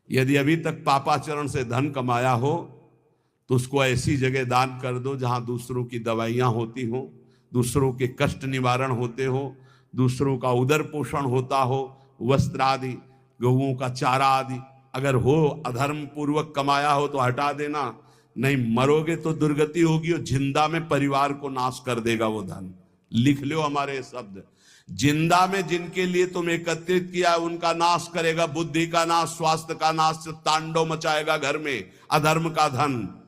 यदि अभी तक पापाचरण से धन कमाया हो तो उसको ऐसी जगह दान कर दो जहां दूसरों की दवाइयां होती हो, दूसरों के कष्ट निवारण होते हो, दूसरों का उदर पोषण होता हो, वस्त्र आदि, गहुओं का चारा आदि अगर हो, अधर्म पूर्वक कमाया हो तो हटा देना, नहीं मरोगे तो दुर्गति होगी और जिंदा में परिवार को नाश कर देगा वो धन। लिख लो हमारे शब्द, जिंदा में जिनके लिए तुम एकत्रित किया उनका नाश करेगा, बुद्धि का नाश, स्वास्थ्य का नाश, तांडव मचाएगा घर में अधर्म का धन,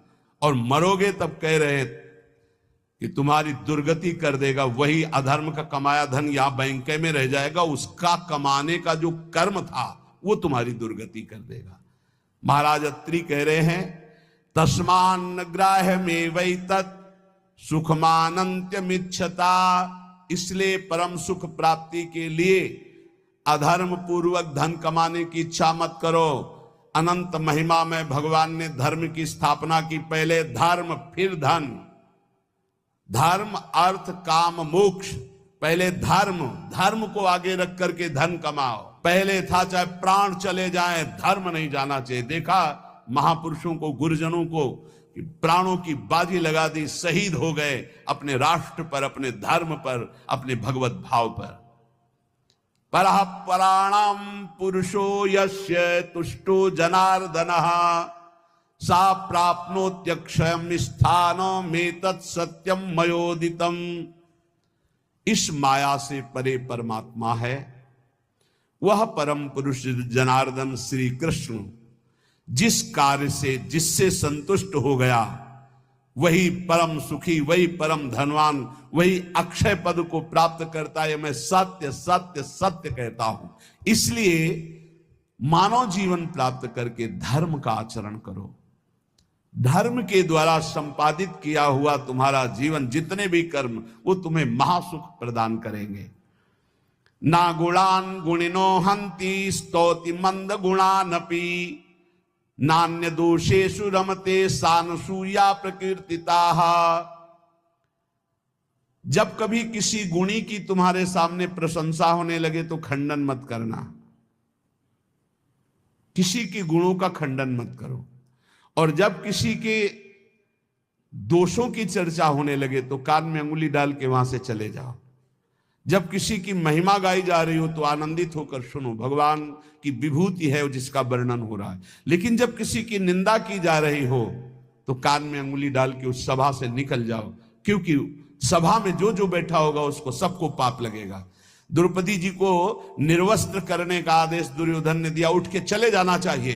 और मरोगे तब कह रहे कि तुम्हारी दुर्गति कर देगा। वही अधर्म का कमाया धन यहां बैंक में रह जाएगा, उसका कमाने का जो कर्म था वो तुम्हारी दुर्गति कर देगा। महाराज अत्रि कह रहे हैं तस्मान ग्राह्य में वही तत् सुखमानंत्यमिच्छता, इसलिए परम सुख प्राप्ति के लिए अधर्म पूर्वक धन कमाने की इच्छा मत करो। अनंत महिमा में भगवान ने धर्म की स्थापना की, पहले धर्म फिर धन, धर्म अर्थ काम मोक्ष, पहले धर्म, धर्म को आगे रख करके धन कमाओ। पहले था चाहे प्राण चले जाए धर्म नहीं जाना चाहिए। देखा महापुरुषों को, गुरुजनों को, प्राणों की बाजी लगा दी, शहीद हो गए अपने राष्ट्र पर, अपने धर्म पर, अपने भगवत भाव पर। परः पराणाम पुरुषो यस्य तुष्टो जनार्दनः सा प्राप्नोत्यक्षयम् स्थानमेतत् सत्यम मयोदितम्। इस माया से परे परमात्मा है, वह परम पुरुष जनार्दन श्री कृष्ण जिस कार्य से, जिससे संतुष्ट हो गया वही परम सुखी, वही परम धनवान, वही अक्षय पद को प्राप्त करता है। मैं सत्य सत्य सत्य कहता हूं। इसलिए मानव जीवन प्राप्त करके धर्म का आचरण करो। धर्म के द्वारा संपादित किया हुआ तुम्हारा जीवन, जितने भी कर्म, वो तुम्हें महासुख प्रदान करेंगे। ना गुणान गुणिनो हंति स्तौति मंद गुणानपि नान्य दोषेषु रमते सानसूया प्रकीर्तिताः। जब कभी किसी गुणी की तुम्हारे सामने प्रशंसा होने लगे तो खंडन मत करना, किसी के गुणों का खंडन मत करो। और जब किसी के दोषों की चर्चा होने लगे तो कान में अंगुली डाल के वहां से चले जाओ। जब किसी की महिमा गाई जा रही हो तो आनंदित होकर सुनो, भगवान की विभूति है जिसका वर्णन हो रहा है। लेकिन जब किसी की निंदा की जा रही हो तो कान में अंगुली डाल के उस सभा से निकल जाओ, क्योंकि सभा में जो जो बैठा होगा उसको सबको पाप लगेगा। द्रौपदी जी को निर्वस्त्र करने का आदेश दुर्योधन ने दिया, उठ के चले जाना चाहिए।